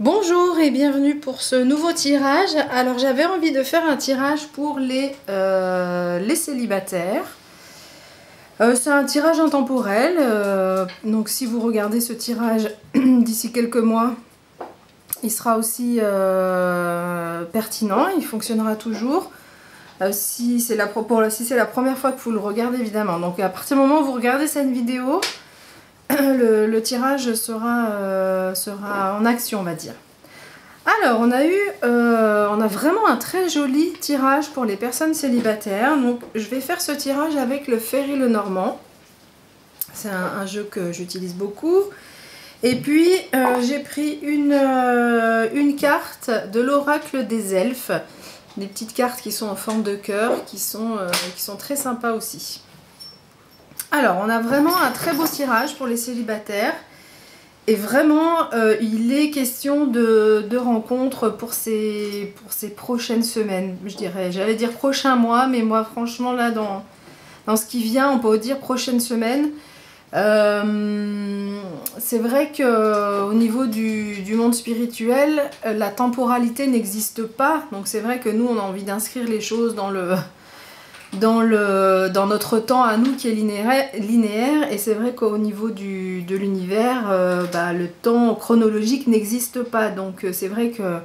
Bonjour et bienvenue pour ce nouveau tirage. Alors j'avais envie de faire un tirage pour les célibataires. C'est un tirage intemporel, donc si vous regardez ce tirage d'ici quelques mois, il sera aussi pertinent, il fonctionnera toujours. Si c'est la première fois que vous le regardez évidemment. Donc à partir du moment où vous regardez cette vidéo, le tirage sera en action, on va dire. Alors, on a vraiment un très joli tirage pour les personnes célibataires. Donc, je vais faire ce tirage avec le Ferry Lenormand. C'est un jeu que j'utilise beaucoup. Et puis, j'ai pris une carte de l'Oracle des Elfes. Des petites cartes qui sont en forme de cœur, qui sont très sympas aussi. Alors, on a vraiment un très beau tirage pour les célibataires. Et vraiment, il est question de rencontres pour ces prochaines semaines, je dirais. J'allais dire prochains mois, mais moi, franchement, là, dans ce qui vient, on peut dire prochaine semaine. C'est vrai qu'au niveau du monde spirituel, la temporalité n'existe pas. Donc c'est vrai que nous, on a envie d'inscrire les choses dans notre temps à nous qui est linéaire, et c'est vrai qu'au niveau de l'univers, le temps chronologique n'existe pas, donc c'est vrai que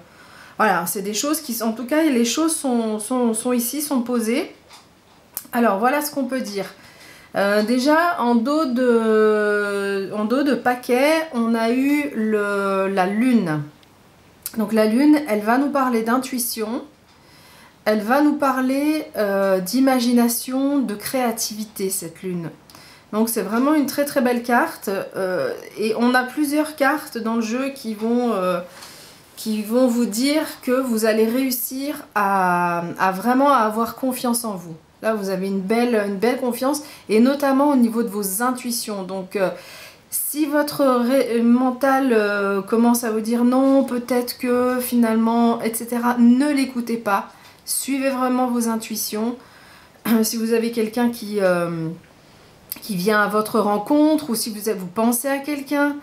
voilà, c'est des choses qui, en tout cas, les choses sont ici, sont posées. Alors voilà ce qu'on peut dire. Déjà en dos de paquet, on a eu la lune. Donc la lune, elle va nous parler d'intuition. Elle va nous parler d'imagination, de créativité, cette lune. Donc c'est vraiment une très très belle carte. Et on a plusieurs cartes dans le jeu qui vont vous dire que vous allez réussir à vraiment avoir confiance en vous. Là, vous avez une belle confiance, et notamment au niveau de vos intuitions. Donc si votre mental commence à vous dire non, peut-être que finalement, etc., ne l'écoutez pas. Suivez vraiment vos intuitions. Si vous avez quelqu'un qui vient à votre rencontre, ou si vous pensez à quelqu'un,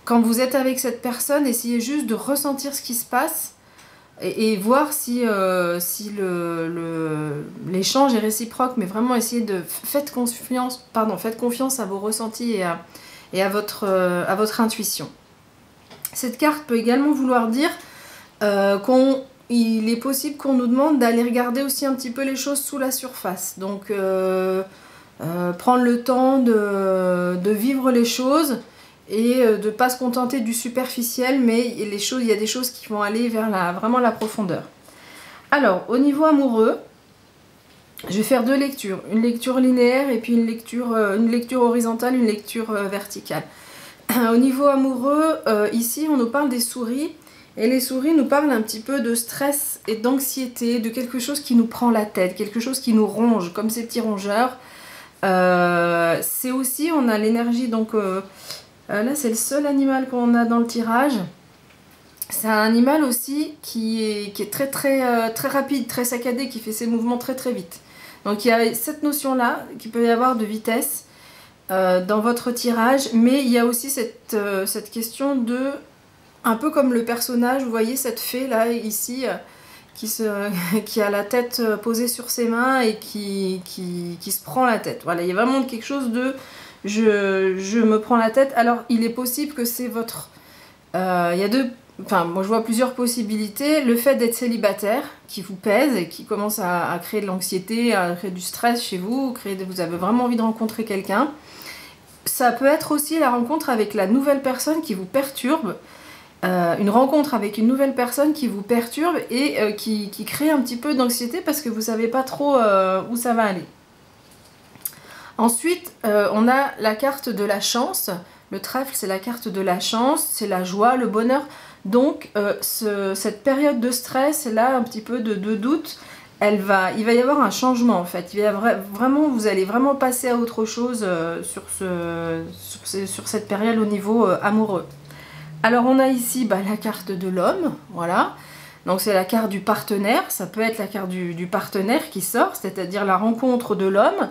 quand vous êtes avec cette personne, essayez juste de ressentir ce qui se passe et voir si l'échange est réciproque, mais vraiment essayez de... Faites confiance à vos ressentis et à votre intuition. Cette carte peut également vouloir dire il est possible qu'on nous demande d'aller regarder aussi un petit peu les choses sous la surface. Donc prendre le temps de vivre les choses et de ne pas se contenter du superficiel, mais il y a des choses qui vont aller vers vraiment la profondeur. Alors, au niveau amoureux, je vais faire deux lectures. Une lecture linéaire et puis une lecture horizontale, une lecture verticale. Au niveau amoureux, ici on nous parle des souris. Et les souris nous parlent un petit peu de stress et d'anxiété, de quelque chose qui nous prend la tête, quelque chose qui nous ronge, comme ces petits rongeurs. C'est aussi, on a l'énergie, donc là c'est le seul animal qu'on a dans le tirage. C'est un animal aussi qui est très rapide, très saccadé, qui fait ses mouvements très vite. Donc il y a cette notion-là, qu'il peut y avoir de vitesse dans votre tirage, mais il y a aussi cette question de... Un peu comme le personnage, vous voyez cette fée là, ici, qui a la tête posée sur ses mains et qui se prend la tête. Voilà, il y a vraiment quelque chose de je me prends la tête. Alors, il est possible que c'est votre... il y a moi je vois plusieurs possibilités. Le fait d'être célibataire, qui vous pèse et qui commence à créer de l'anxiété, à créer du stress chez vous, vous avez vraiment envie de rencontrer quelqu'un. Ça peut être aussi la rencontre avec la nouvelle personne qui vous perturbe. Une rencontre avec une nouvelle personne qui vous perturbe et qui crée un petit peu d'anxiété parce que vous ne savez pas trop où ça va aller. Ensuite, on a la carte de la chance. Le trèfle, c'est la carte de la chance, c'est la joie, le bonheur. Donc, cette période de stress, là, un petit peu de doute, il va y avoir un changement en fait. Vous allez vraiment passer à autre chose sur cette période au niveau amoureux. Alors on a ici la carte de l'homme, voilà. Donc c'est la carte du partenaire, ça peut être la carte du partenaire qui sort, c'est-à-dire la rencontre de l'homme.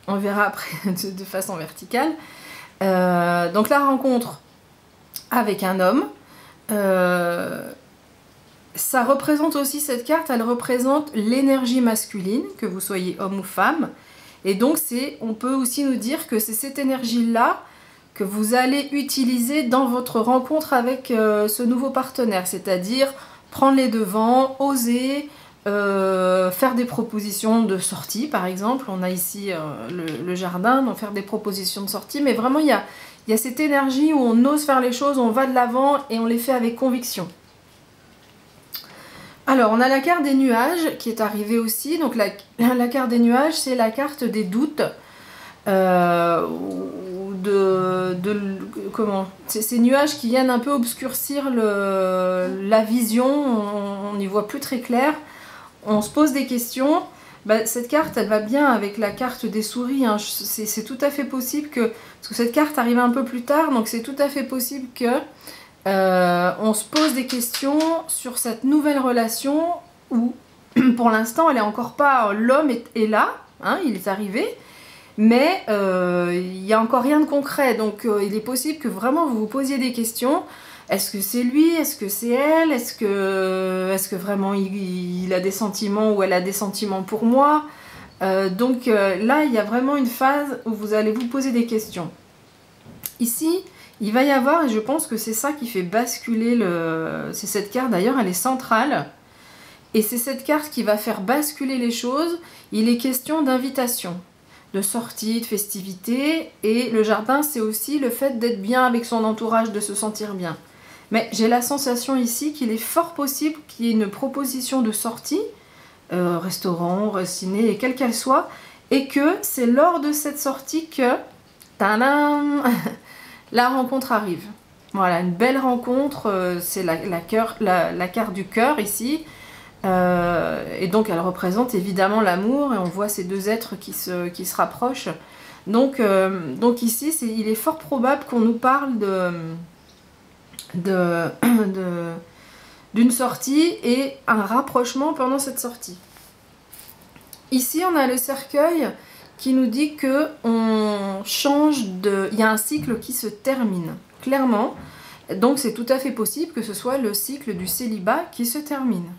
On verra après de façon verticale. Donc la rencontre avec un homme. Ça représente aussi, cette carte, elle représente l'énergie masculine, que vous soyez homme ou femme. Et donc, on peut aussi nous dire que c'est cette énergie-là que vous allez utiliser dans votre rencontre avec ce nouveau partenaire. C'est-à-dire prendre les devants, oser, faire des propositions de sortie, par exemple. On a ici le jardin, donc faire des propositions de sortie. Mais vraiment, il y a cette énergie où on ose faire les choses, on va de l'avant et on les fait avec conviction. Alors, on a la carte des nuages qui est arrivée aussi. Donc, la carte des nuages, c'est la carte des doutes. Comment ces nuages qui viennent un peu obscurcir la vision. On n'y voit plus très clair. On se pose des questions. Bah, cette carte, elle va bien avec la carte des souris. Hein. C'est tout à fait possible que... Parce que cette carte arrive un peu plus tard. Donc, c'est tout à fait possible que... on se pose des questions sur cette nouvelle relation où pour l'instant elle est encore pas, l'homme est là, hein, il est arrivé, mais il n'y a encore rien de concret, donc il est possible que vraiment vous vous posiez des questions. Est-ce que c'est lui? Est-ce que c'est elle? Est-ce que vraiment il a des sentiments ou elle a des sentiments pour moi? Donc là il y a vraiment une phase où vous allez vous poser des questions. Ici il va y avoir, et je pense que c'est ça qui fait basculer c'est cette carte d'ailleurs, elle est centrale. Et c'est cette carte qui va faire basculer les choses. Il est question d'invitation, de sortie, de festivité. Et le jardin, c'est aussi le fait d'être bien avec son entourage, de se sentir bien. Mais j'ai la sensation ici qu'il est fort possible qu'il y ait une proposition de sortie, restaurant, ciné, et quelle qu'elle soit, et que c'est lors de cette sortie que... Tadam la rencontre arrive. Voilà, une belle rencontre, c'est la carte du cœur ici. Et donc elle représente évidemment l'amour et on voit ces deux êtres qui se rapprochent. Donc ici, il est fort probable qu'on nous parle d'une sortie et un rapprochement pendant cette sortie. Ici, on a le cercueil qui nous dit que il y a un cycle qui se termine, clairement. Donc c'est tout à fait possible que ce soit le cycle du célibat qui se termine.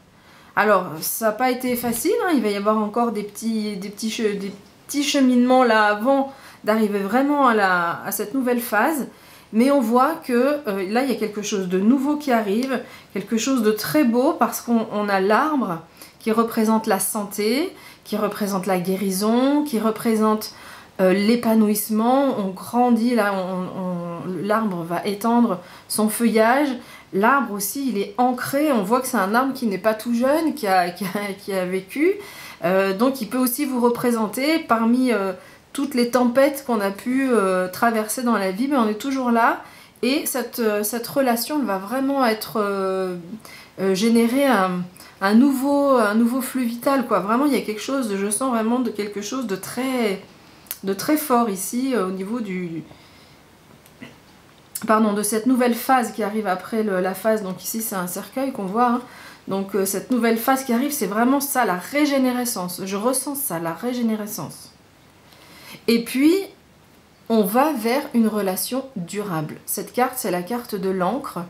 Alors, ça n'a pas été facile, hein, il va y avoir encore des petits cheminements là avant d'arriver vraiment à cette nouvelle phase. Mais on voit que là, il y a quelque chose de nouveau qui arrive, quelque chose de très beau parce qu'on a l'arbre qui représente la santé, qui représente la guérison, qui représente l'épanouissement. On grandit, là, l'arbre va étendre son feuillage. L'arbre aussi, il est ancré. On voit que c'est un arbre qui n'est pas tout jeune, qui a vécu. Donc, il peut aussi vous représenter parmi toutes les tempêtes qu'on a pu traverser dans la vie. Mais on est toujours là. Et cette relation, elle va vraiment être générer un nouveau flux vital, quoi. Vraiment, il y a quelque chose, je sens vraiment de quelque chose de très fort ici au niveau de cette nouvelle phase qui arrive après la phase. Donc ici, c'est un cercueil qu'on voit. Hein. Donc cette nouvelle phase qui arrive, c'est vraiment ça, la régénérescence. Je ressens ça, la régénérescence. Et puis, on va vers une relation durable. Cette carte, c'est la carte de l'encre.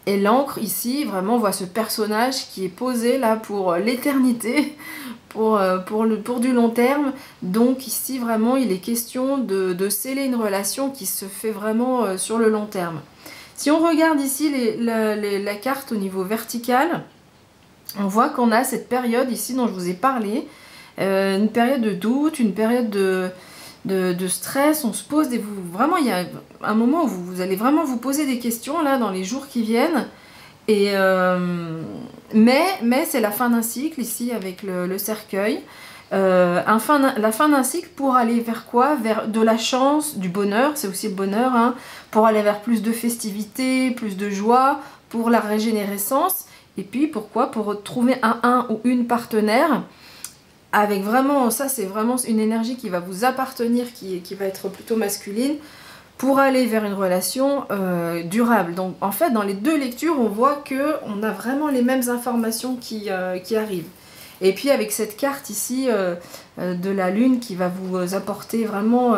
Et l'encre, ici, vraiment, on voit ce personnage qui est posé là pour l'éternité, pour du long terme. Donc ici, vraiment, il est question de sceller une relation qui se fait vraiment sur le long terme. Si on regarde ici la carte au niveau vertical, on voit qu'on a cette période ici dont je vous ai parlé, une période de doute, une période de stress, on se pose vraiment il y a un moment où vous allez vraiment vous poser des questions là dans les jours qui viennent et mais c'est la fin d'un cycle ici avec le cercueil, la fin d'un cycle pour aller vers quoi? Vers de la chance, du bonheur, c'est aussi le bonheur, hein, pour aller vers plus de festivité, plus de joie, pour la régénérescence et puis pourquoi? Pour trouver un ou une partenaire avec vraiment, ça c'est vraiment une énergie qui va vous appartenir, qui va être plutôt masculine, pour aller vers une relation durable. Donc en fait, dans les deux lectures, on voit qu'on a vraiment les mêmes informations qui arrivent. Et puis avec cette carte ici de la lune qui va vous apporter vraiment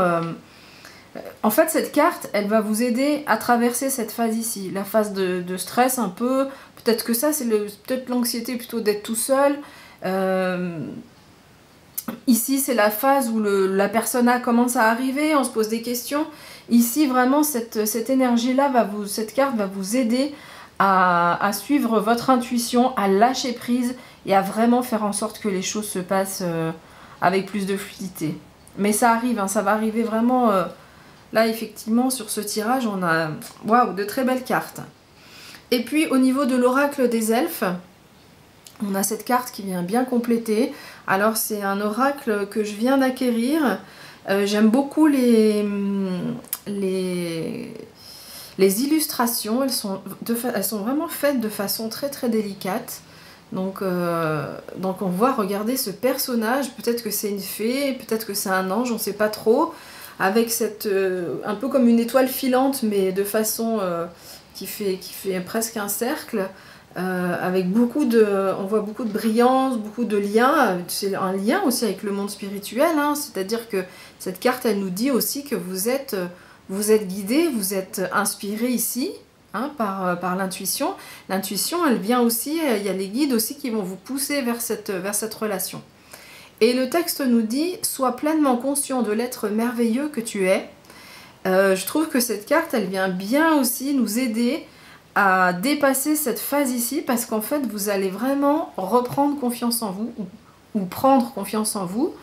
En fait, cette carte, elle va vous aider à traverser cette phase ici, la phase de stress un peu. Peut-être que ça, c'est peut-être l'anxiété plutôt d'être tout seul. Ici, c'est la phase où la persona commence à arriver, on se pose des questions. Ici, vraiment, cette énergie-là, cette carte va vous aider à suivre votre intuition, à lâcher prise et à vraiment faire en sorte que les choses se passent avec plus de fluidité. Mais ça arrive, hein, ça va arriver vraiment... là, effectivement, sur ce tirage, on a waouh, de très belles cartes. Et puis, au niveau de l'oracle des elfes, on a cette carte qui vient bien compléter. Alors, c'est un oracle que je viens d'acquérir. J'aime beaucoup les illustrations. Elles sont vraiment faites de façon très très délicate. Donc on voit, regardez ce personnage. Peut-être que c'est une fée, peut-être que c'est un ange, on ne sait pas trop. Avec un peu comme une étoile filante, mais de façon qui fait presque un cercle. Avec on voit beaucoup de brillance, beaucoup de liens. C'est un lien aussi avec le monde spirituel, hein. C'est-à-dire que cette carte, elle nous dit aussi que vous êtes guidé, vous êtes inspiré ici, hein, par l'intuition. L'intuition, elle vient aussi, il y a les guides aussi qui vont vous pousser vers cette relation. Et le texte nous dit « Sois pleinement conscient de l'être merveilleux que tu es ». Je trouve que cette carte, elle vient bien aussi nous aider à dépasser cette phase ici, parce qu'en fait, vous allez vraiment reprendre confiance en vous, ou prendre confiance en vous,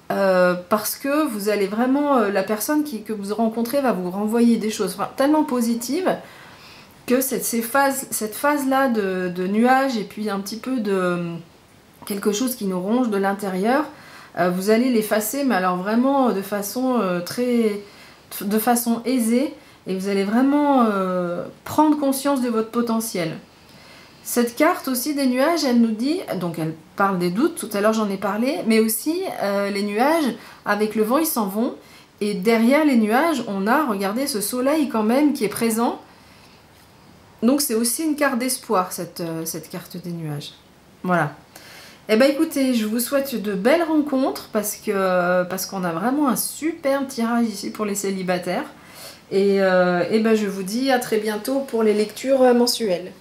parce que vous allez vraiment, la personne que vous rencontrez va vous renvoyer des choses tellement positives, que cette phase-là de nuages, et puis un petit peu de quelque chose qui nous ronge de l'intérieur, vous allez l'effacer, mais alors vraiment de façon aisée, et vous allez vraiment prendre conscience de votre potentiel. Cette carte aussi des nuages, elle nous dit, donc elle parle des doutes, tout à l'heure j'en ai parlé, mais aussi les nuages, avec le vent, ils s'en vont, et derrière les nuages, on a, regardez, ce soleil quand même qui est présent. Donc c'est aussi une carte d'espoir, cette carte des nuages. Voilà. Eh bien écoutez, je vous souhaite de belles rencontres, parce qu'on a vraiment un superbe tirage ici pour les célibataires. Et ben je vous dis à très bientôt pour les lectures mensuelles.